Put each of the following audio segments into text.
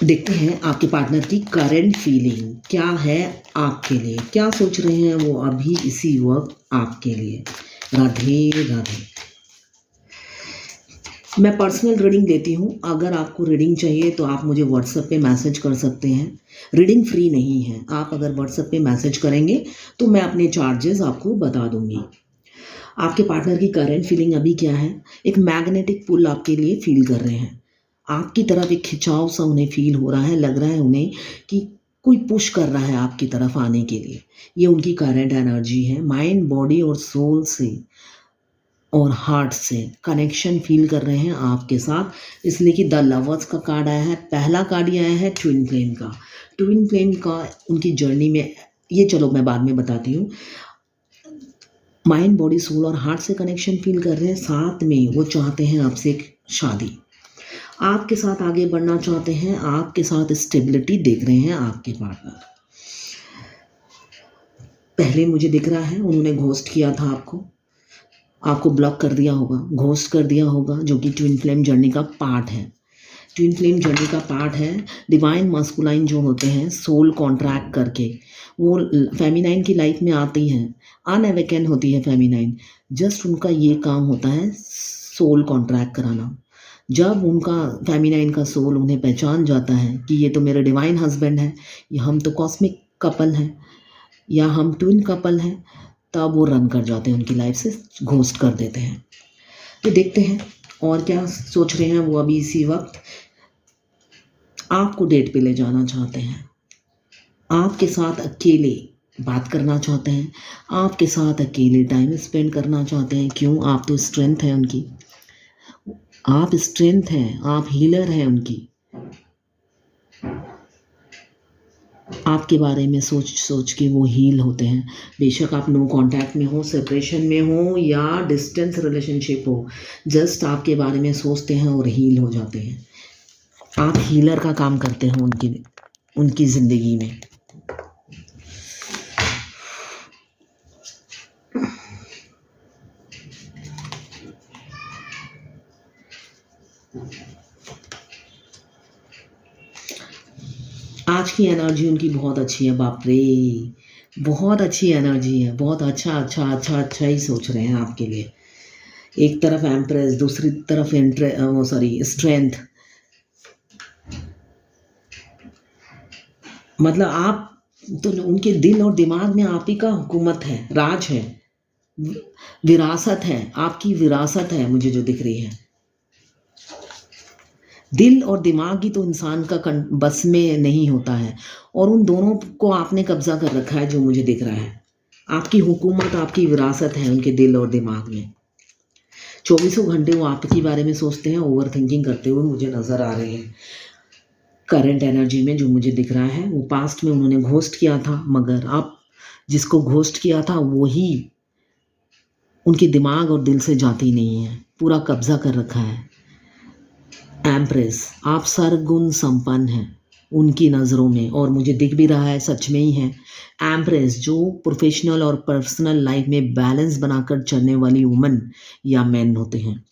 देखते हैं आपके पार्टनर की करंट फीलिंग क्या है आपके लिए, क्या सोच रहे हैं वो अभी इसी वक्त आपके लिए। राधे राधे। मैं पर्सनल रीडिंग देती हूँ। अगर आपको रीडिंग चाहिए तो आप मुझे व्हाट्सएप पे मैसेज कर सकते हैं। रीडिंग फ्री नहीं है। आप अगर व्हाट्सएप पे मैसेज करेंगे तो मैं अपने चार्जेस आपको बता दूंगी। आपके पार्टनर की करंट फीलिंग अभी क्या है। एक मैग्नेटिक पुल आपके लिए फील कर रहे हैं। आपकी तरफ एक खिंचाव सा उन्हें फील हो रहा है। लग रहा है उन्हें कि कोई पुश कर रहा है आपकी तरफ आने के लिए। ये उनकी करंट एनर्जी है। माइंड, बॉडी और सोल से और हार्ट से कनेक्शन फील कर रहे हैं आपके साथ, इसलिए कि द लवर्स का कार्ड आया है। पहला कार्ड ये आया है ट्विन फ्लेम का। ट्विन फ्लेम का उनकी जर्नी में, ये चलो मैं बाद में बताती हूँ। माइंड, बॉडी, सोल और हार्ट से कनेक्शन फील कर रहे हैं। साथ में वो चाहते हैं आपसे एक शादी, आपके साथ आगे बढ़ना चाहते हैं, आपके साथ स्टेबिलिटी देख रहे हैं आपके पार्टनर। पहले मुझे दिख रहा है उन्होंने घोस्ट किया था आपको ब्लॉक कर दिया होगा, घोस्ट कर दिया होगा, जो कि ट्विन फ्लेम जर्नी का पार्ट है। ट्विन फ्लेम जर्नी का पार्ट है। डिवाइन मस्कुलाइन जो होते हैं, सोल कॉन्ट्रैक्ट करके वो फेमिनाइन की लाइफ में आती हैं। अनअवेकन होती है फेमिनाइन। जस्ट उनका ये काम होता है सोल कॉन्ट्रैक्ट कराना। जब उनका फेमिनाइन का सोल उन्हें पहचान जाता है कि ये तो मेरे डिवाइन हस्बैंड है, या हम तो कॉस्मिक कपल हैं, या हम ट्विन कपल हैं, तब वो रन कर जाते हैं उनकी लाइफ से, घोस्ट कर देते हैं। तो देखते हैं और क्या सोच रहे हैं वो अभी इसी वक्त। आपको डेट पे ले जाना चाहते हैं, आपके साथ अकेले बात करना चाहते हैं, आपके साथ अकेले टाइम स्पेंड करना चाहते हैं। क्यों? आप तो स्ट्रेंथ है उनकी, आप स्ट्रेंथ हैं, आप हीलर हैं उनकी। आपके बारे में सोच सोच के वो हील होते हैं। बेशक आप नो कांटेक्ट में हो, सेपरेशन में हो या डिस्टेंस रिलेशनशिप हो, जस्ट आपके बारे में सोचते हैं और हील हो जाते हैं। आप हीलर का काम करते हो उनकी ज़िंदगी में। आज की एनर्जी उनकी बहुत अच्छी है। बाप रे, बहुत अच्छी एनर्जी है। बहुत अच्छा अच्छा अच्छा अच्छा ही सोच रहे हैं आपके लिए। एक तरफ एम्प्रेस, दूसरी तरफ स्ट्रेंथ। मतलब आप तो उनके दिल और दिमाग में आप ही का हुकूमत है, राज है, विरासत है, आपकी विरासत है मुझे जो दिख रही है। दिल और दिमाग ही तो इंसान का बस में नहीं होता है, और उन दोनों को आपने कब्जा कर रखा है जो मुझे दिख रहा है। आपकी हुकूमत, आपकी विरासत है उनके दिल और दिमाग में। 24 घंटे वो आपके बारे में सोचते हैं, ओवर थिंकिंग करते हुए मुझे नज़र आ रहे हैं। करंट एनर्जी में जो मुझे दिख रहा है, वो पास्ट में उन्होंने घोस्ट किया था, मगर आप जिसको घोस्ट किया था वही उनके दिमाग और दिल से जाती नहीं है, पूरा कब्जा कर रखा है। एम्प्रेस, आप सर्वगुण संपन्न हैं उनकी नज़रों में, और मुझे दिख भी रहा है सच में ही है। एम्प्रेस जो प्रोफेशनल और पर्सनल लाइफ में बैलेंस बनाकर चलने वाली वुमन या मैन होते हैं,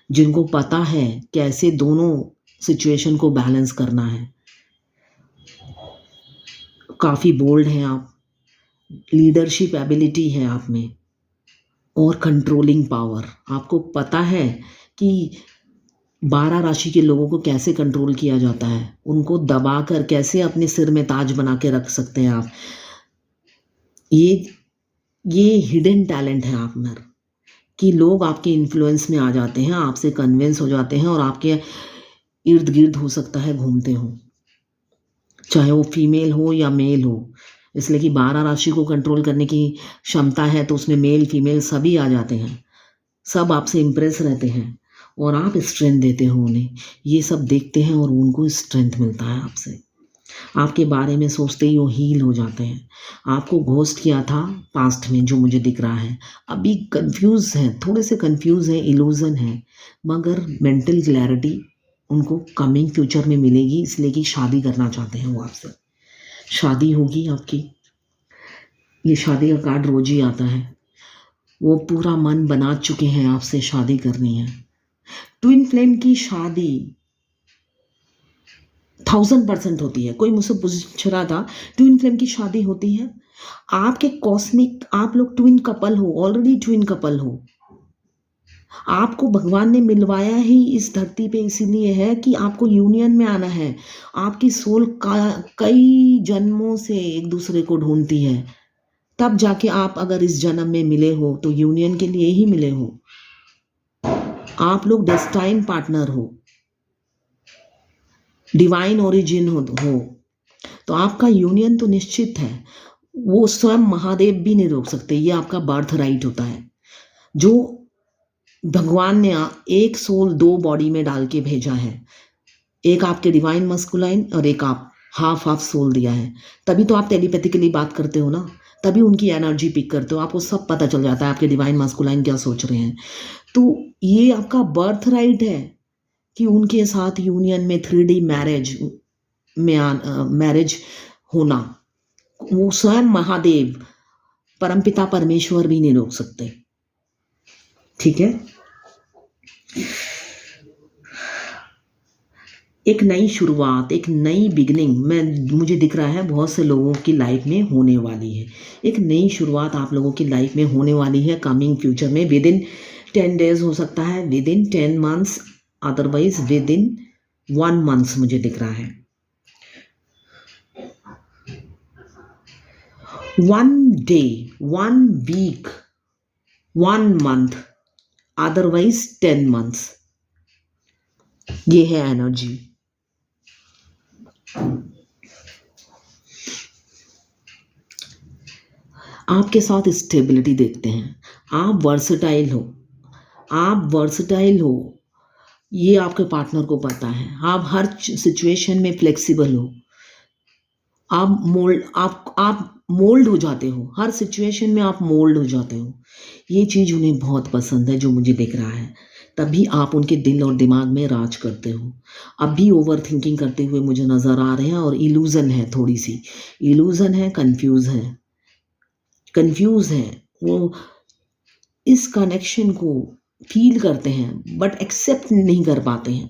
जिनको पता है कैसे दोनों सिचुएशन को बैलेंस करना है। काफ़ी बोल्ड हैं आप, लीडरशिप एबिलिटी है आप में, और कंट्रोलिंग पावर। आपको पता है कि 12 राशि के लोगों को कैसे कंट्रोल किया जाता है, उनको दबाकर कैसे अपने सिर में ताज बना के रख सकते हैं आप। ये हिडन टैलेंट है आप में, कि लोग आपके इन्फ्लुएंस में आ जाते हैं, आपसे कन्विंस हो जाते हैं, और आपके इर्द गिर्द हो सकता है घूमते हों, चाहे वो फीमेल हो या मेल हो। इसलिए कि 12 राशि को कंट्रोल करने की क्षमता है, तो उसमें मेल फीमेल सभी आ जाते हैं, सब आपसे इम्प्रेस रहते हैं, और आप स्ट्रेंथ देते हो उन्हें। ये सब देखते हैं और उनको स्ट्रेंथ मिलता है आपसे। आपके बारे में सोचते ही वो हील हो जाते हैं। आपको घोस्ट किया था पास्ट में जो मुझे दिख रहा है। अभी कंफ्यूज है, थोड़े से कंफ्यूज है, इल्यूजन है, मगर मेंटल क्लैरिटी उनको कमिंग फ्यूचर में मिलेगी, इसलिए कि शादी करना चाहते हैं वो आपसे। शादी होगी आपकी। ये शादी का कार्ड रोज ही आता है। वो पूरा मन बना चुके हैं आपसे शादी करनी है। ट्विन फ्लेम की शादी 1000% होती है। कोई मुझसे पूछ रहा था ट्विन फ्लेम की शादी होती है? आपके कॉस्मिक, आप लोग ट्विन कपल हो, ऑलरेडी ट्विन कपल हो। आपको भगवान ने मिलवाया ही इस धरती पे इसीलिए है कि आपको यूनियन में आना है। आपकी सोल का कई जन्मों से एक दूसरे को ढूंढती है, तब जाके आप अगर इस जन्म में मिले हो तो यूनियन के लिए ही मिले हो। आप लोग डेस्टाइन पार्टनर हो, डिवाइन ओरिजिन हो तो आपका यूनियन तो निश्चित है। वो स्वयं महादेव भी नहीं रोक सकते। ये आपका बर्थ राइट होता है जो भगवान ने एक सोल 2 बॉडी में डाल के भेजा है। एक आपके डिवाइन मस्कुलाइन और एक आप हाफ सोल दिया है। तभी तो आप टेलीपैथिकली बात करते हो ना, तभी उनकी एनर्जी पिक करते हो। आपको सब पता चल जाता है आपके डिवाइन मस्कुलाइन क्या सोच रहे हैं। तो ये आपका बर्थ राइट है कि उनके साथ यूनियन में 3D मैरिज में मैरिज होना। वो स्वयं महादेव परमपिता परमेश्वर भी नहीं रोक सकते। ठीक है, एक नई शुरुआत, एक नई बिगनिंग मुझे दिख रहा है बहुत से लोगों की लाइफ में होने वाली है। एक नई शुरुआत आप लोगों की लाइफ में होने वाली है कमिंग फ्यूचर में। विद इन 10 डेज हो सकता है, within 10 months, otherwise within 1 month मुझे दिख रहा है। 1 day, 1 week, 1 month, otherwise 10 months. ये है एनर्जी। आपके साथ स्टेबिलिटी देखते हैं। आप वर्सटाइल हो, आप वर्सटाइल हो, ये आपके पार्टनर को पता है। आप हर सिचुएशन में फ्लेक्सिबल हो। आप मोल्ड हो जाते हो, हर सिचुएशन में आप मोल्ड हो जाते हो। ये चीज़ उन्हें बहुत पसंद है जो मुझे दिख रहा है। तभी आप उनके दिल और दिमाग में राज करते हो। अब भी ओवर थिंकिंग करते हुए मुझे नज़र आ रहे हैं और इल्यूज़न है, थोड़ी सी इल्यूज़न है, कंफ्यूज है। वो इस कनेक्शन को फील करते हैं बट एक्सेप्ट नहीं कर पाते हैं।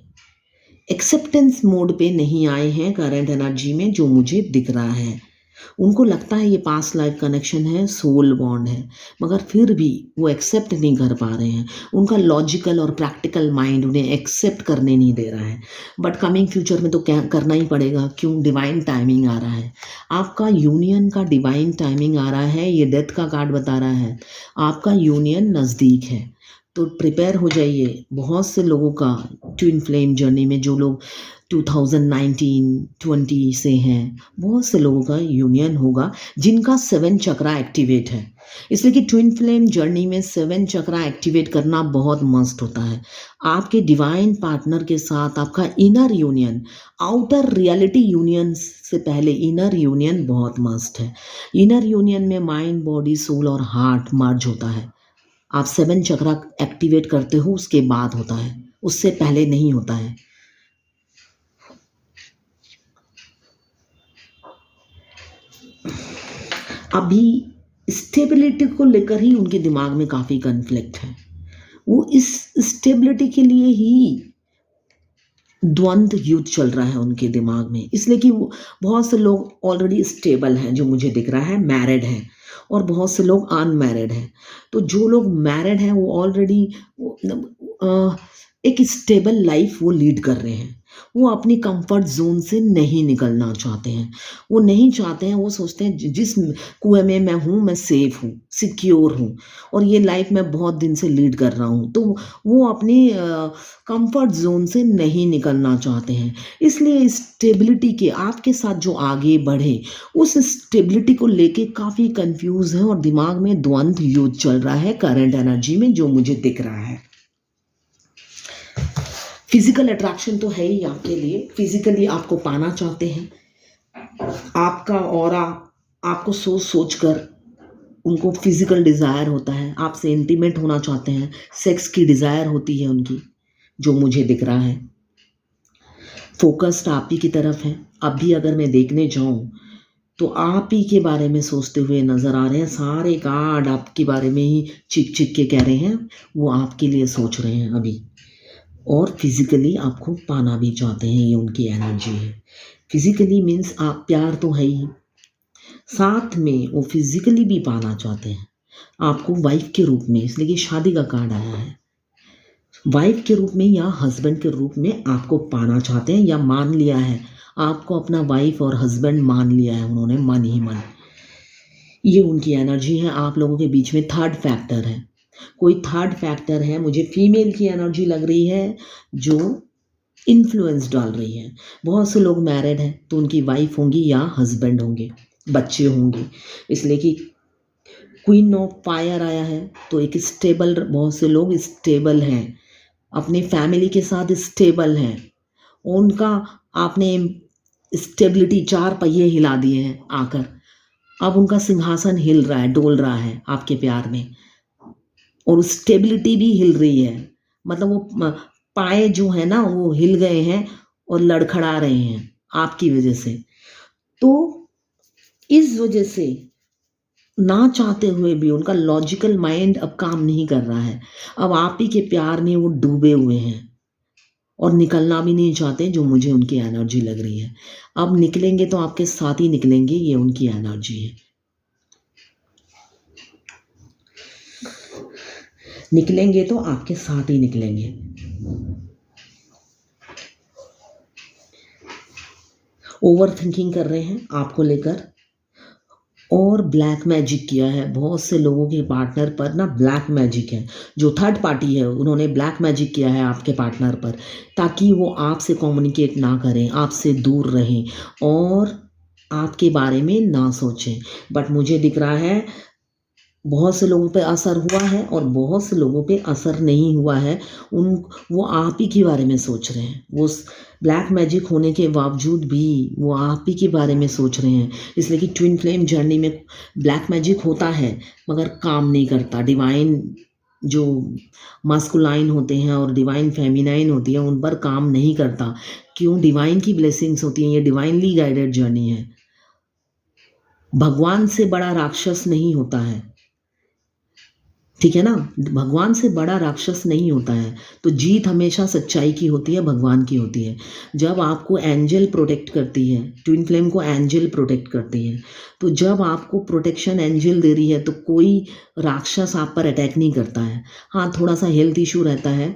एक्सेप्टेंस मोड पे नहीं आए हैं करंट एनर्जी में जो मुझे दिख रहा है। उनको लगता है ये पास्ट लाइफ कनेक्शन है, सोल बॉन्ड है, मगर फिर भी वो एक्सेप्ट नहीं कर पा रहे हैं। उनका लॉजिकल और प्रैक्टिकल माइंड उन्हें एक्सेप्ट करने नहीं दे रहा है। बट कमिंग फ्यूचर में तो क्या करना ही पड़ेगा, क्यों? डिवाइन टाइमिंग आ रहा है। आपका यूनियन का डिवाइन टाइमिंग आ रहा है। ये डेथ का कार्ड बता रहा है आपका यूनियन नज़दीक है। तो प्रिपेयर हो जाइए। बहुत से लोगों का ट्विन फ्लेम जर्नी में, जो लोग 2019-20 से हैं, बहुत से लोगों का यूनियन होगा जिनका 7 चक्रा एक्टिवेट है। इसलिए कि ट्विन फ्लेम जर्नी में 7 चक्रा एक्टिवेट करना बहुत मस्ट होता है। आपके डिवाइन पार्टनर के साथ आपका inner union, outer reality union से पहले इनर यूनियन बहुत मस्ट है। इनर यूनियन में माइंड, बॉडी, सोल और हार्ट मर्ज होता है। आप 7 चक्रा एक्टिवेट करते हो, उसके बाद होता है, उससे पहले नहीं होता है। अभी स्टेबिलिटी को लेकर ही उनके दिमाग में काफ़ी कन्फ्लिक्ट है। वो इस स्टेबिलिटी के लिए ही द्वंद्व युद्ध चल रहा है उनके दिमाग में। इसलिए कि बहुत से लोग ऑलरेडी स्टेबल हैं जो मुझे दिख रहा है, मैरिड हैं, और बहुत से लोग अनमैरिड हैं। तो जो लोग मैरिड हैं वो ऑलरेडी एक स्टेबल लाइफ वो लीड कर रहे हैं। वो अपनी कंफर्ट जोन से नहीं निकलना चाहते हैं। वो नहीं चाहते हैं, वो सोचते हैं जिस कुएं में मैं हूँ मैं सेफ हूँ, सिक्योर हूँ, और ये लाइफ मैं बहुत दिन से लीड कर रहा हूँ। तो वो अपनी कंफर्ट जोन से नहीं निकलना चाहते हैं। इसलिए स्टेबिलिटी के आपके साथ जो आगे बढ़े, उस स्टेबिलिटी को लेके काफ़ी कंफ्यूज है और दिमाग में द्वंद्व युद्ध चल रहा है करंट एनर्जी में जो मुझे दिख रहा है। फिजिकल अट्रैक्शन तो है ही आपके लिए, फिजिकली आपको पाना चाहते हैं। आपका ऑरा आपको सोच कर उनको फिजिकल डिज़ायर होता है, आपसे इंटीमेट होना चाहते हैं, सेक्स की डिज़ायर होती है उनकी, जो मुझे दिख रहा है। फोकस्ड आप ही की तरफ है। अब भी अगर मैं देखने जाऊँ तो आप ही के बारे में सोचते हुए नज़र आ रहे हैं। सारे कार्ड आपके बारे में ही चिक चिक के कह रहे हैं, वो आपके लिए सोच रहे हैं अभी। और फिजिकली आपको पाना भी चाहते हैं, ये उनकी एनर्जी है। फिजिकली मीन्स आप प्यार तो है ही, साथ में वो फिजिकली भी पाना चाहते हैं आपको वाइफ के रूप में, इसलिए कि शादी का कार्ड आया है। वाइफ के रूप में या हस्बैंड के रूप में आपको पाना चाहते हैं, या मान लिया है आपको अपना वाइफ और हस्बैंड मान लिया है उन्होंने, मन ही मन। ये उनकी एनर्जी है। आप लोगों के बीच में थर्ड फैक्टर है, कोई थर्ड फैक्टर है, मुझे फीमेल की एनर्जी लग रही है जो इन्फ्लुएंस डाल रही है। बहुत से लोग मैरिड हैं तो उनकी वाइफ होंगी या हस्बैंड होंगे, बच्चे होंगे, इसलिए कि क्वीन ऑफ फायर आया है तो एक स्टेबल, बहुत से लोग स्टेबल हैं, अपने फैमिली के साथ स्टेबल हैं, उनका आपने स्टेबिलिटी, चार पहिए हिला दिए हैं आकर, अब उनका सिंहासन हिल रहा है, डोल रहा है आपके प्यार में, और स्टेबिलिटी भी हिल रही है, मतलब वो पाए जो है ना वो हिल गए हैं और लड़खड़ा रहे हैं आपकी वजह से। तो इस वजह से ना चाहते हुए भी उनका लॉजिकल माइंड अब काम नहीं कर रहा है, अब आप ही के प्यार में वो डूबे हुए हैं और निकलना भी नहीं चाहते, जो मुझे उनकी एनर्जी लग रही है। अब निकलेंगे तो आपके साथ ही निकलेंगे, ये उनकी एनर्जी है। निकलेंगे तो आपके साथ ही निकलेंगे। ओवर थिंकिंग कर रहे हैं आपको लेकर, और ब्लैक मैजिक किया है। बहुत से लोगों के पार्टनर पर ना ब्लैक मैजिक है, जो थर्ड पार्टी है उन्होंने ब्लैक मैजिक किया है आपके पार्टनर पर, ताकि वो आपसे कम्युनिकेट ना करें, आपसे दूर रहें और आपके बारे में ना सोचें। बट मुझे दिख रहा है बहुत से लोगों पे असर हुआ है और बहुत से लोगों पे असर नहीं हुआ है। वो आप ही के बारे में सोच रहे हैं, वो ब्लैक मैजिक होने के बावजूद भी वो आप ही के बारे में सोच रहे हैं, इसलिए कि ट्विन फ्लेम जर्नी में ब्लैक मैजिक होता है मगर काम नहीं करता। डिवाइन जो मास्कुलाइन होते हैं और डिवाइन फेमिनाइन होती है उन पर काम नहीं करता। क्यों? डिवाइन की ब्लेसिंग्स होती हैं, ये डिवाइनली गाइडेड जर्नी है। भगवान से बड़ा राक्षस नहीं होता है, ठीक है ना, भगवान से बड़ा राक्षस नहीं होता है। तो जीत हमेशा सच्चाई की होती है, भगवान की होती है। जब आपको एंजल प्रोटेक्ट करती है, ट्विन फ्लेम को एंजल प्रोटेक्ट करती है, तो जब आपको प्रोटेक्शन एंजल दे रही है तो कोई राक्षस आप पर अटैक नहीं करता है। हाँ, थोड़ा सा हेल्थ इशू रहता है,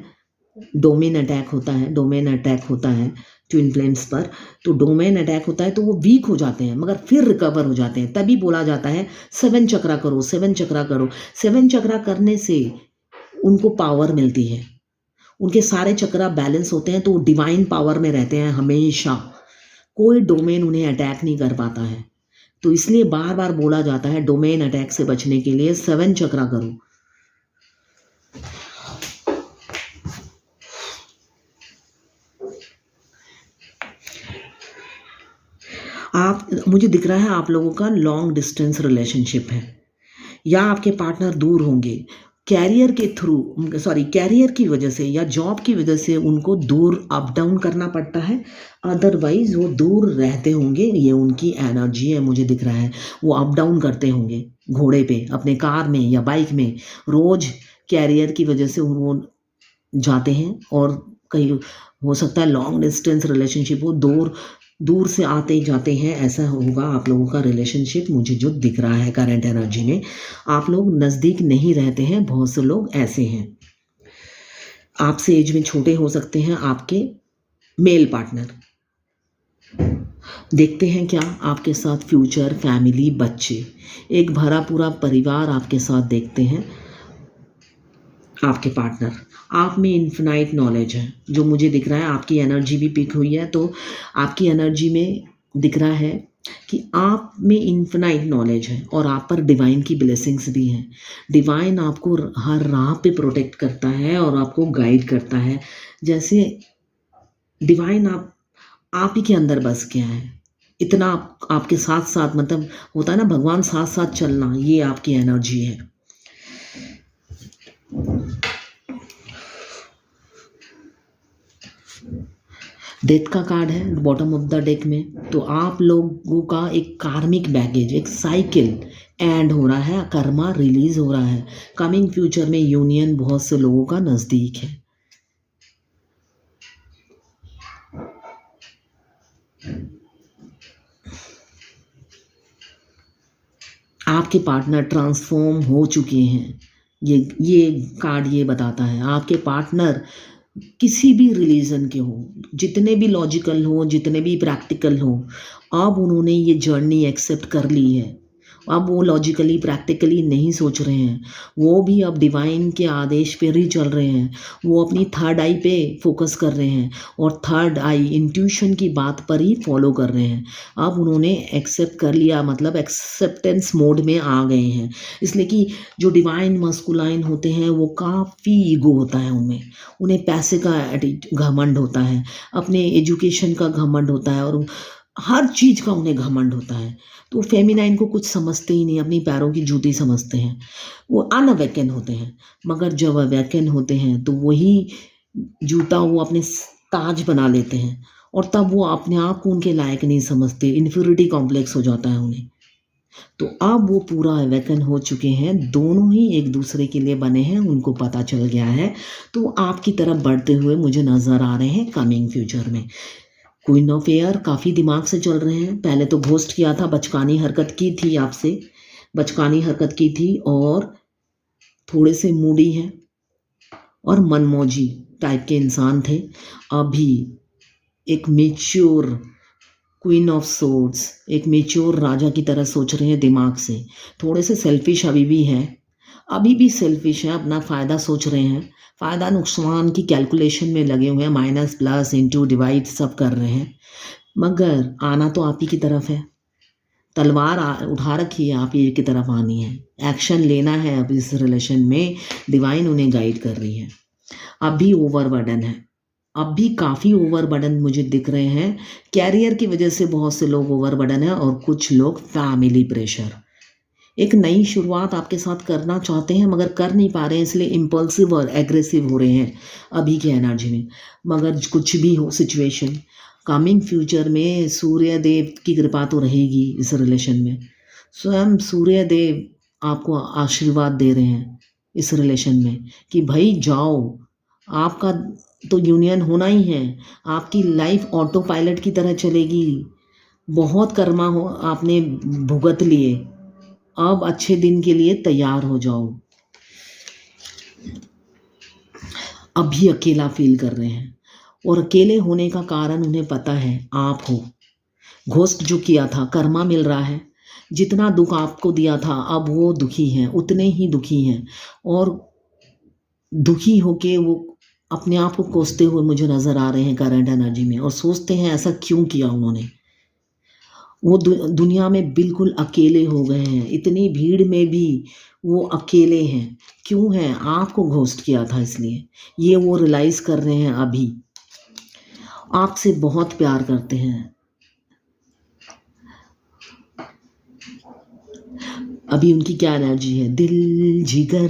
डोमेन अटैक होता है ट्विन फ्लेम्स पर। तो डोमेन अटैक होता है तो वो वीक हो जाते हैं मगर फिर रिकवर हो जाते हैं। तभी बोला जाता है 7 चक्रा करो, 7 चक्रा करो। 7 चक्रा करने से उनको पावर मिलती है, उनके सारे चक्रा बैलेंस होते हैं तो वो डिवाइन पावर में रहते हैं हमेशा। कोई डोमेन उन्हें अटैक नहीं कर पाता है। तो इसलिए बार बार बोला जाता है डोमेन अटैक से बचने के लिए 7 चक्रा करो। मुझे दिख रहा है आप लोगों का लॉन्ग डिस्टेंस रिलेशनशिप है, या आपके पार्टनर दूर होंगे कैरियर के थ्रू, कैरियर की वजह से या जॉब की वजह से उनको दूर अप डाउन करना पड़ता है, अदरवाइज वो दूर रहते होंगे। ये उनकी एनर्जी है, मुझे दिख रहा है वो अप डाउन करते होंगे घोड़े पे, अपने कार में या बाइक में, रोज कैरियर की वजह से वो जाते हैं। और कहीं हो सकता है लॉन्ग डिस्टेंस रिलेशनशिप हो, दूर से आते जाते हैं, ऐसा होगा आप लोगों का रिलेशनशिप। मुझे जो दिख रहा है करंट एनर्जी में, आप लोग नज़दीक नहीं रहते हैं। बहुत से लोग ऐसे हैं, आपसे एज में छोटे हो सकते हैं आपके मेल पार्टनर। देखते हैं क्या आपके साथ फ्यूचर, फैमिली, बच्चे, एक भरा पूरा परिवार आपके साथ देखते हैं। आपके पार्टनर, आप में इन्फिनाइट नॉलेज है, जो मुझे दिख रहा है। आपकी एनर्जी भी पिक हुई है, तो आपकी एनर्जी में दिख रहा है कि आप में इन्फिनाइट नॉलेज है और आप पर डिवाइन की ब्लेसिंग्स भी हैं। डिवाइन आपको हर राह पे प्रोटेक्ट करता है और आपको गाइड करता है। जैसे डिवाइन आप ही के अंदर बस गया है, इतना आपके साथ साथ, मतलब होता है ना भगवान साथ साथ चलना, ये आपकी एनर्जी है। डेथ का कार्ड है बॉटम ऑफ द डेक में। तो आप लोगों का एक कार्मिक बैगेज, एक साइकिल एंड हो रहा है, कर्मा रिलीज हो रहा है। कमिंग फ्यूचर में यूनियन बहुत से लोगों का नज़दीक है। आपके पार्टनर ट्रांसफॉर्म हो चुके हैं। ये कार्ड ये बताता है आपके पार्टनर किसी भी रिलीजन के हो, जितने भी लॉजिकल हो, जितने भी प्रैक्टिकल हो, अब उन्होंने ये जर्नी एक्सेप्ट कर ली है। अब वो लॉजिकली प्रैक्टिकली नहीं सोच रहे हैं, वो भी अब डिवाइन के आदेश पर ही चल रहे हैं। वो अपनी थर्ड आई पे फोकस कर रहे हैं और थर्ड आई इंट्यूशन की बात पर ही फॉलो कर रहे हैं। अब उन्होंने एक्सेप्ट कर लिया, मतलब एक्सेप्टेंस मोड में आ गए हैं। इसलिए कि जो डिवाइन मस्कुलाइन होते हैं वो काफ़ी ईगो होता है उनमें, उन्हें पैसे का घमंड होता है, अपने एजुकेशन का घमंड होता है और हर चीज़ का उन्हें घमंड होता है। तो फेमिनाइन को कुछ समझते ही नहीं, अपनी पैरों की जूती समझते हैं। वो अनअवेकन होते हैं, मगर जब अवेकन होते हैं तो वही जूता वो अपने ताज बना लेते हैं और तब वो अपने आप को उनके लायक नहीं समझते, इन्फीरियरिटी कॉम्प्लेक्स हो जाता है उन्हें। तो अब वो पूरा अवेकन हो चुके हैं, दोनों ही एक दूसरे के लिए बने हैं, उनको पता चल गया है। तो आपकी तरफ बढ़ते हुए मुझे नज़र आ रहे हैं कमिंग फ्यूचर में। क्वीन ऑफ एयर काफ़ी दिमाग से चल रहे हैं। पहले तो घोस्ट किया था, बचकानी हरकत की थी आपसे, बचकानी हरकत की थी और थोड़े से मूडी हैं और मनमौजी टाइप के इंसान थे। अभी एक मेच्योर क्वीन ऑफ सोर्ड्स, एक मेच्योर राजा की तरह सोच रहे हैं दिमाग से। थोड़े से सेल्फिश अभी भी हैं, अभी भी सेल्फिश हैं, अपना फ़ायदा सोच रहे हैं, फ़ायदा नुकसान की कैलकुलेशन में लगे हुए हैं, माइनस प्लस इंटू डिवाइड सब कर रहे हैं। मगर आना तो आप ही की तरफ है, तलवार उठा रखी है, आप ही की तरफ आनी है, एक्शन लेना है। अब इस रिलेशन में डिवाइन उन्हें गाइड कर रही है। अब भी ओवरबर्डन है, अब भी काफ़ी ओवरबर्डन मुझे दिख रहे हैं। कैरियर की वजह से बहुत से लोग ओवरबर्डन है और कुछ लोग फैमिली प्रेशर। एक नई शुरुआत आपके साथ करना चाहते हैं मगर कर नहीं पा रहे हैं, इसलिए इम्पल्सिव और एग्रेसिव हो रहे हैं अभी की एनर्जी में। मगर कुछ भी हो सिचुएशन, कमिंग फ्यूचर में सूर्य देव की कृपा तो रहेगी इस रिलेशन में। स्वयं सूर्य देव आपको आशीर्वाद दे रहे हैं इस रिलेशन में कि भाई जाओ, आपका तो यूनियन होना ही है, आपकी लाइफ ऑटो पायलट की तरह चलेगी। बहुत कर्मा हो आपने भुगत लिए, अब अच्छे दिन के लिए तैयार हो जाओ। अभी अकेला फील कर रहे हैं और अकेले होने का कारण उन्हें पता है आप हो। घोस्ट जो किया था कर्मा मिल रहा है, जितना दुख आपको दिया था अब वो दुखी हैं, उतने ही दुखी हैं और दुखी होके वो अपने आप को कोसते हुए मुझे नज़र आ रहे हैं करंट एनर्जी में और सोचते हैं ऐसा क्यों किया उन्होंने। वो दुनिया में बिल्कुल अकेले हो गए हैं, इतनी भीड़ में भी वो अकेले हैं। क्यों हैं? आपको घोस्ट किया था इसलिए ये वो रियलाइज कर रहे हैं। अभी आपसे बहुत प्यार करते हैं, अभी उनकी क्या एनर्जी है, दिल जिगर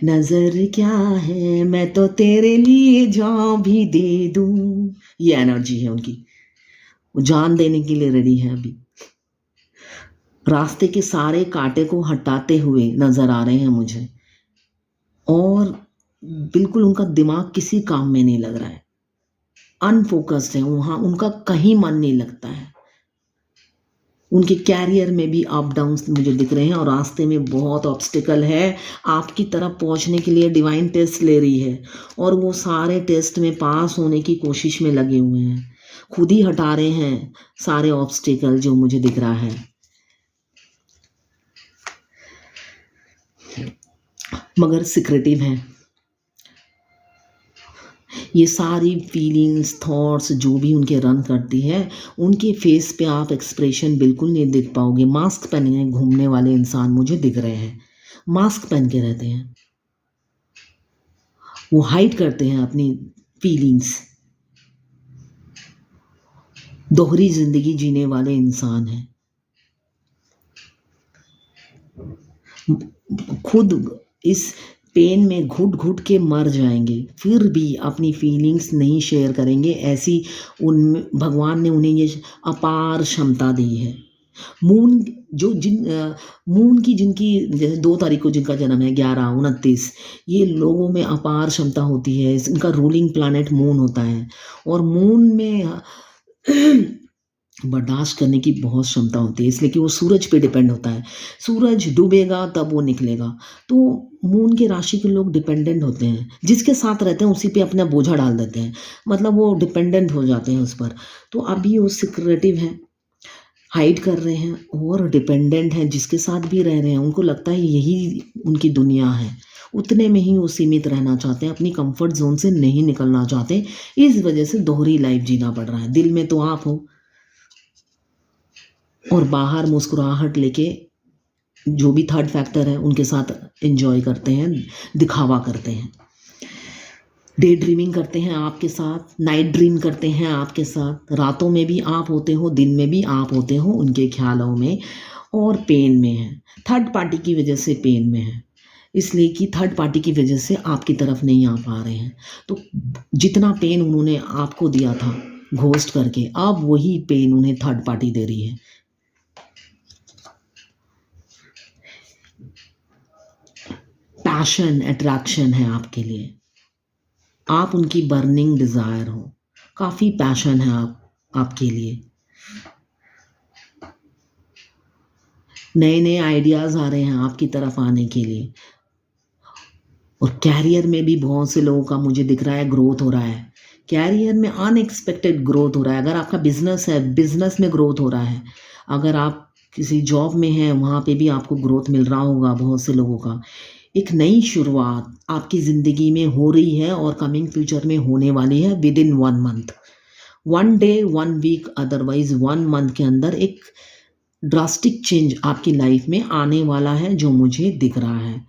नजर क्या है, मैं तो तेरे लिए जान भी दे दूं, ये एनर्जी है उनकी। वो जान देने के लिए रेडी है। अभी रास्ते के सारे कांटे को हटाते हुए नजर आ रहे हैं मुझे और बिल्कुल उनका दिमाग किसी काम में नहीं लग रहा है, अनफोकस्ड है, वहाँ उनका कहीं मन नहीं लगता है। उनके कैरियर में भी अप डाउन्स मुझे दिख रहे हैं और रास्ते में बहुत ऑब्स्टिकल है। आपकी तरफ पहुंचने के लिए डिवाइन टेस्ट ले रही है और वो सारे टेस्ट में पास होने की कोशिश में लगे हुए हैं, खुद ही हटा रहे हैं सारे ऑब्स्टिकल जो मुझे दिख रहा है। मगर सिक्रेटिव है ये सारी फीलिंग्स थॉट्स जो भी उनके रन करती है, उनके फेस पे आप एक्सप्रेशन बिल्कुल नहीं देख पाओगे। मास्क पहने घूमने वाले इंसान मुझे दिख रहे हैं, मास्क पहन के रहते हैं, वो हाइड करते हैं अपनी फीलिंग्स। दोहरी जिंदगी जीने वाले इंसान हैं, खुद इस पेन में घुट घुट के मर जाएंगे फिर भी अपनी फीलिंग्स नहीं शेयर करेंगे। ऐसी उन भगवान ने उन्हें ये अपार क्षमता दी है। मून जो मून की जिनकी जैसे 2 तारीख को जिनका जन्म है 11-29, ये लोगों में अपार क्षमता होती है। इनका रूलिंग प्लैनेट मून होता है और मून में बर्दाश्त करने की बहुत क्षमता होती है, इसलिए कि वो सूरज पे डिपेंड होता है। सूरज डूबेगा तब वो निकलेगा। तो मून के राशि के लोग डिपेंडेंट होते हैं, जिसके साथ रहते हैं उसी पे अपना बोझा डाल देते हैं, मतलब वो डिपेंडेंट हो जाते हैं उस पर। तो अभी वो सिक्रेटिव हैं, हाइड कर रहे हैं और डिपेंडेंट हैं, जिसके साथ भी रह रहे हैं उनको लगता है यही उनकी दुनिया है, उतने में ही वो सीमित रहना चाहते हैं, अपनी कंफर्ट जोन से नहीं निकलना चाहते। इस वजह से दोहरी लाइफ जीना पड़ रहा है। दिल में तो आप हो और बाहर मुस्कुराहट लेके जो भी थर्ड फैक्टर है उनके साथ एंजॉय करते हैं, दिखावा करते हैं, डे ड्रीमिंग करते हैं आपके साथ, नाइट ड्रीम करते हैं आपके साथ, रातों में भी आप होते हो, दिन में भी आप होते हो उनके ख्यालों में, और पेन में है, थर्ड पार्टी की वजह से पेन में है, इसलिए कि थर्ड पार्टी की वजह से आपकी तरफ नहीं आ पा रहे हैं। तो जितना पेन उन्होंने आपको दिया था घोस्ट करके, अब वही पेन उन्हें थर्ड पार्टी दे रही है। पैशन, अट्रैक्शन है आपके लिए, आप उनकी बर्निंग डिज़ायर हो, काफ़ी पैशन है आपके लिए। नए नए आइडियाज़ आ रहे हैं आपकी तरफ आने के लिए, और कैरियर में भी बहुत से लोगों का मुझे दिख रहा है ग्रोथ हो रहा है। कैरियर में अनएक्सपेक्टेड ग्रोथ हो रहा है। अगर आपका बिजनेस है, बिजनेस में ग्रोथ हो रहा है। अगर आप किसी जॉब में हैं, वहाँ पे भी आपको ग्रोथ मिल रहा होगा बहुत से लोगों का। एक नई शुरुआत आपकी ज़िंदगी में हो रही है और कमिंग फ्यूचर में होने वाली है within 1 month, 1 day, 1 week, otherwise 1 month के अंदर एक ड्रास्टिक चेंज आपकी लाइफ में आने वाला है, जो मुझे दिख रहा है।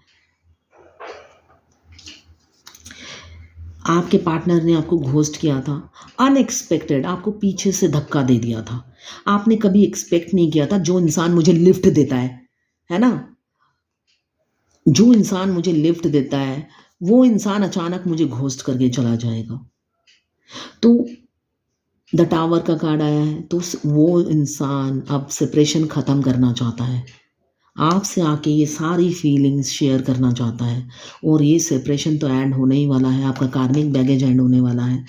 आपके पार्टनर ने आपको घोस्ट किया था, अनएक्सपेक्टेड आपको पीछे से धक्का दे दिया था। आपने कभी एक्सपेक्ट नहीं किया था, जो इंसान मुझे लिफ्ट देता है ना, जो इंसान मुझे लिफ्ट देता है वो इंसान अचानक मुझे घोस्ट करके चला जाएगा। तो द टावर का कार्ड आया है, तो वो इंसान अब सेपरेशन ख़त्म करना चाहता है, आपसे आके ये सारी फीलिंग्स शेयर करना चाहता है, और ये सेपरेशन तो एंड होने ही वाला है, आपका कार्मिक बैगेज एंड होने वाला है।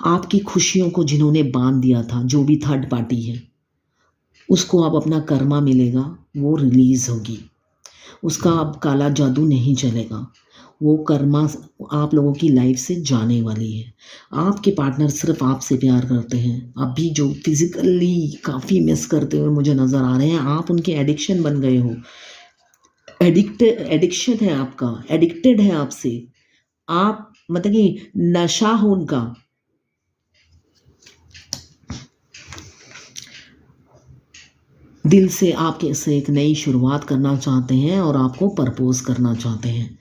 आपकी खुशियों को जिन्होंने बांध दिया था, जो भी थर्ड पार्टी है, उसको अब अपना कर्मा मिलेगा, वो रिलीज़ होगी, उसका अब काला जादू नहीं चलेगा, वो कर्मा आप लोगों की लाइफ से जाने वाली है। आपके पार्टनर सिर्फ आपसे प्यार करते हैं, अभी जो फिजिकली काफ़ी मिस करते हुए मुझे नज़र आ रहे हैं, आप उनके एडिक्शन बन गए हो, एडिक्शन है आपका, एडिक्टेड है आपसे, आप मतलब कि नशा हो उनका। दिल से आपके से एक नई शुरुआत करना चाहते हैं और आपको प्रपोज करना चाहते हैं।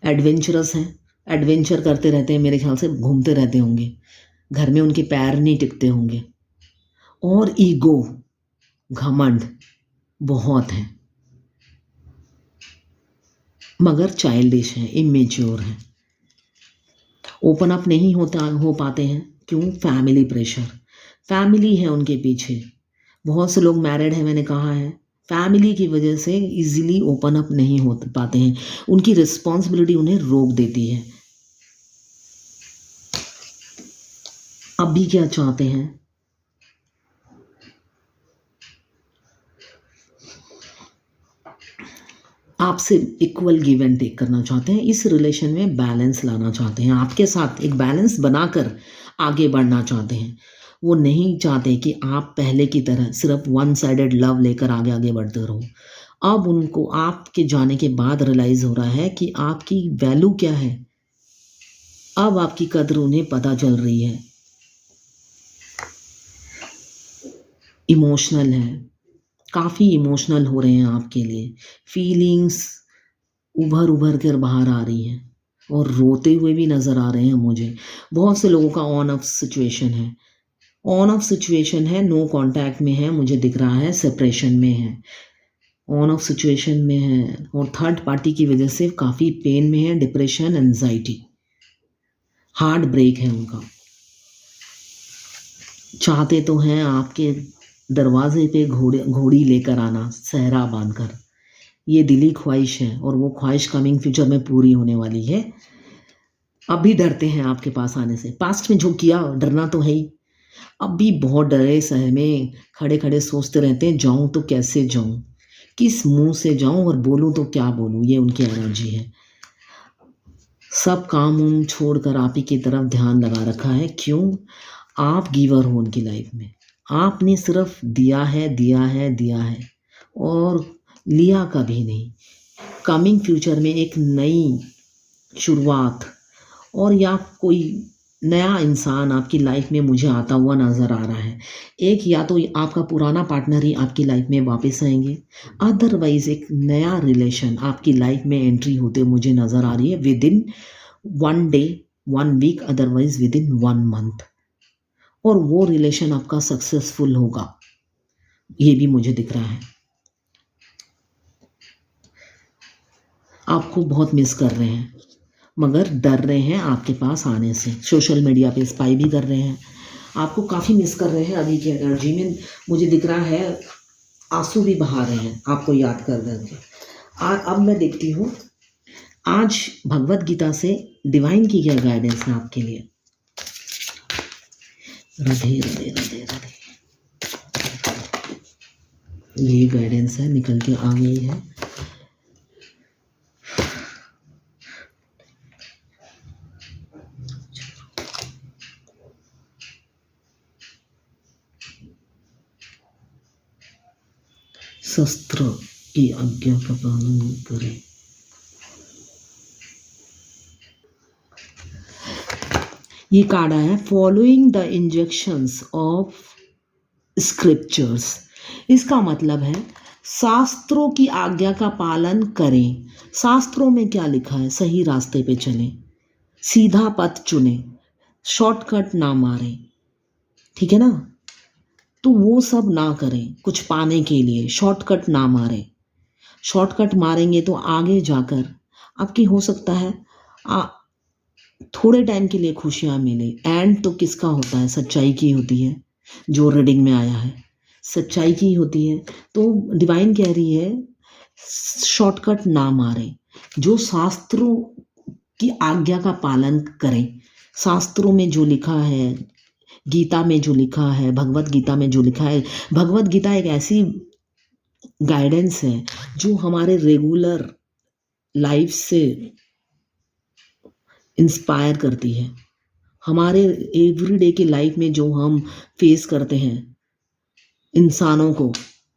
एडवेंचरस हैं, एडवेंचर करते रहते हैं, मेरे ख्याल से घूमते रहते होंगे, घर में उनके पैर नहीं टिकते होंगे, और ईगो, घमंड बहुत है, मगर चाइल्डिश हैं, इमेच्योर हैं, ओपन अप नहीं हो पाते हैं। क्यों? फैमिली प्रेशर, फैमिली है उनके पीछे। बहुत से लोग मैरिड हैं, मैंने कहा है, फैमिली की वजह से इजीली ओपन अप नहीं हो पाते हैं, उनकी रिस्पॉन्सिबिलिटी उन्हें रोक देती है। अब भी क्या चाहते हैं? आपसे इक्वल गिव एंड टेक करना चाहते हैं, इस रिलेशन में बैलेंस लाना चाहते हैं, आपके साथ एक बैलेंस बनाकर आगे बढ़ना चाहते हैं। वो नहीं चाहते कि आप पहले की तरह सिर्फ वन साइडेड लव लेकर आगे आगे बढ़ते रहो। अब उनको आपके जाने के बाद रियलाइज़ हो रहा है कि आपकी वैल्यू क्या है, अब आपकी कद्र उन्हें पता चल रही है। इमोशनल है, काफ़ी इमोशनल हो रहे हैं आपके लिए, फीलिंग्स उभर उभर कर बाहर आ रही हैं, और रोते हुए भी नज़र आ रहे हैं मुझे। बहुत से लोगों का ऑन ऑफ सिचुएशन है, ऑन ऑफ सिचुएशन है, नो कांटेक्ट में है, मुझे दिख रहा है सेपरेशन में है, ऑन ऑफ सिचुएशन में है, और थर्ड पार्टी की वजह से काफ़ी पेन में है, डिप्रेशन, एंजाइटी, हार्ट ब्रेक है उनका। चाहते तो हैं आपके दरवाजे पे घोड़ी लेकर आना, सहरा बांधकर, ये दिली ख्वाहिश है, और वो ख्वाहिश कमिंग फ्यूचर में पूरी होने वाली है। अब भी डरते हैं आपके पास आने से, पास्ट में जो किया डरना तो है ही, अभी बहुत डरे सहमे खड़े खड़े सोचते रहते हैं, जाऊं तो कैसे जाऊं, किस मुंह से जाऊं और बोलूं तो क्या बोलूं। ये उनकी एनर्जी है। सब काम उम छोड़कर आप ही की तरफ ध्यान लगा रखा है। क्यों? आप गिवर हो उनकी लाइफ में। आपने सिर्फ दिया है, दिया है, दिया है और लिया कभी नहीं। कमिंग फ्यूचर में एक नई शुरुआत और या कोई नया इंसान आपकी लाइफ में मुझे आता हुआ नज़र आ रहा है। एक या तो आपका पुराना पार्टनर ही आपकी लाइफ में वापस आएंगे, अदरवाइज एक नया रिलेशन आपकी लाइफ में एंट्री होते मुझे नज़र आ रही है within 1 day, 1 week, otherwise within 1 month. और वो रिलेशन आपका सक्सेसफुल होगा, ये भी मुझे दिख रहा है। आपको बहुत मिस कर रहे हैं मगर डर रहे हैं आपके पास आने से। सोशल मीडिया पे स्पाई भी कर रहे हैं, आपको काफ़ी मिस कर रहे हैं। अभी की एनर्जी में मुझे दिख रहा है आंसू भी बहा रहे हैं आपको याद कर करके। अब मैं देखती हूँ आज भगवत गीता से डिवाइन की क्या गाइडेंस है आपके लिए। राधे राधे राधे राधे। ये गाइडेंस है, निकल के आ गई है। शस्त्र की आज्ञा का पालन करें। ये कार्ड है following the injections of scriptures. इसका मतलब है शास्त्रों की आज्ञा का पालन करें। शास्त्रों में क्या लिखा है, सही रास्ते पे चलें, सीधा पथ चुनें, शॉर्टकट ना मारें, ठीक है ना। तो वो सब ना करें कुछ पाने के लिए, शॉर्टकट ना मारें। शॉर्टकट मारेंगे तो आगे जाकर आपकी हो सकता है थोड़े टाइम के लिए खुशियाँ मिले, एंड तो किसका होता है, सच्चाई की होती है। जो रीडिंग में आया है सच्चाई की होती है। तो डिवाइन कह रही है शॉर्टकट ना मारें, जो शास्त्रों की आज्ञा का पालन करें। शास्त्रों में जो लिखा है, गीता में जो लिखा है, भगवत गीता में जो लिखा है। भगवत गीता एक ऐसी गाइडेंस है जो हमारे रेगुलर लाइफ से इंस्पायर करती है। हमारे एवरीडे की लाइफ में जो हम फेस करते हैं इंसानों को,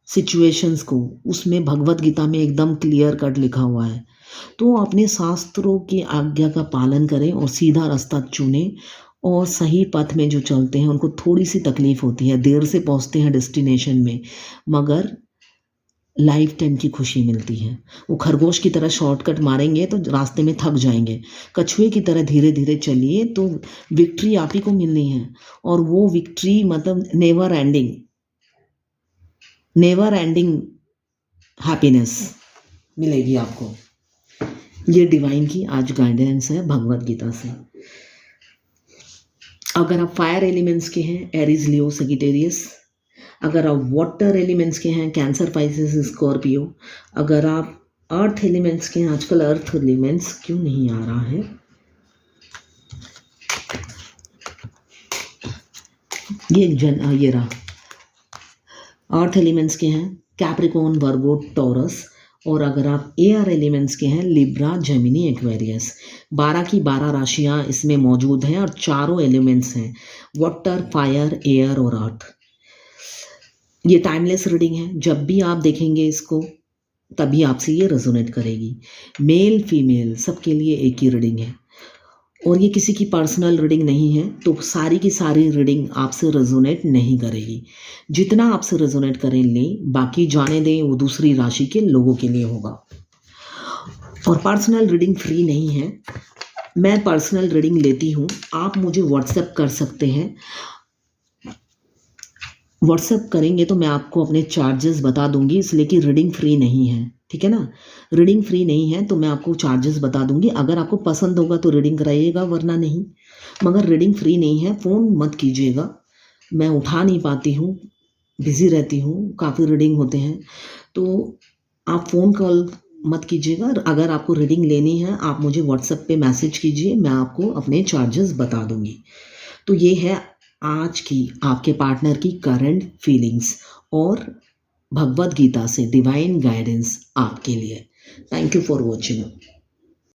सिचुएशंस को, उसमें भगवत गीता में एकदम क्लियर कट लिखा हुआ है। तो अपने शास्त्रों की आज्ञा का पालन करें और सीधा रास्ता चुनें। और सही पथ में जो चलते हैं उनको थोड़ी सी तकलीफ होती है, देर से पहुंचते हैं डेस्टिनेशन में, मगर लाइफ टाइम की खुशी मिलती है। वो खरगोश की तरह शॉर्टकट मारेंगे तो रास्ते में थक जाएंगे, कछुए की तरह धीरे धीरे चलिए तो विक्ट्री आप ही को मिलनी है। और वो विक्ट्री मतलब नेवर एंडिंग हैप्पीनेस मिलेगी आपको। ये डिवाइन की आज गाइडेंस है भगवत गीता से। अगर आप फायर एलिमेंट्स के हैं, एरीज, लियो, सगिटेरियस। अगर आप वाटर एलिमेंट्स के हैं, कैंसर, पाइसेस, स्कॉर्पियो। अगर आप अर्थ एलिमेंट्स के हैं, आजकल अर्थ एलिमेंट्स क्यों नहीं आ रहा है, ये रहा। अर्थ एलिमेंट्स के हैं कैप्रिकॉर्न, वर्गो, टॉरस। और अगर आप एयर एलिमेंट्स के हैं, लिब्रा, जेमिनी, एक्वेरियस। 12 की 12 राशियां इसमें मौजूद हैं और चारों एलिमेंट्स हैं वाटर, फायर, एयर और अर्थ। ये टाइमलेस रीडिंग है, जब भी आप देखेंगे इसको तभी आपसे ये रेजोनेट करेगी। मेल फीमेल सबके लिए एक ही रीडिंग है और ये किसी की पर्सनल रीडिंग नहीं है, तो सारी की सारी रीडिंग आपसे रेजोनेट नहीं करेगी। जितना आपसे रेजोनेट करें लें, बाकी जाने दें, वो दूसरी राशि के लोगों के लिए होगा। और पर्सनल रीडिंग फ्री नहीं है, मैं पर्सनल रीडिंग लेती हूँ। आप मुझे व्हाट्सएप कर सकते हैं। व्हाट्सएप करेंगे तो मैं आपको अपने चार्जेस बता दूंगी, इसलिए कि रीडिंग फ्री नहीं है, ठीक है ना। रीडिंग फ्री नहीं है तो मैं आपको चार्जेस बता दूंगी। अगर आपको पसंद होगा तो रीडिंग कराइएगा, वरना नहीं। मगर रीडिंग फ्री नहीं है, फ़ोन मत कीजिएगा, मैं उठा नहीं पाती हूँ, बिज़ी रहती हूँ, काफ़ी रीडिंग होते हैं, तो आप फ़ोन कॉल मत कीजिएगा। अगर आपको रीडिंग लेनी है आप मुझे व्हाट्सएप पे मैसेज कीजिए, मैं आपको अपने चार्जेस बता दूंगी। तो ये है आज की आपके पार्टनर की करंट फीलिंग्स और भगवत गीता से डिवाइन गाइडेंस आपके लिए। Thank you for watching.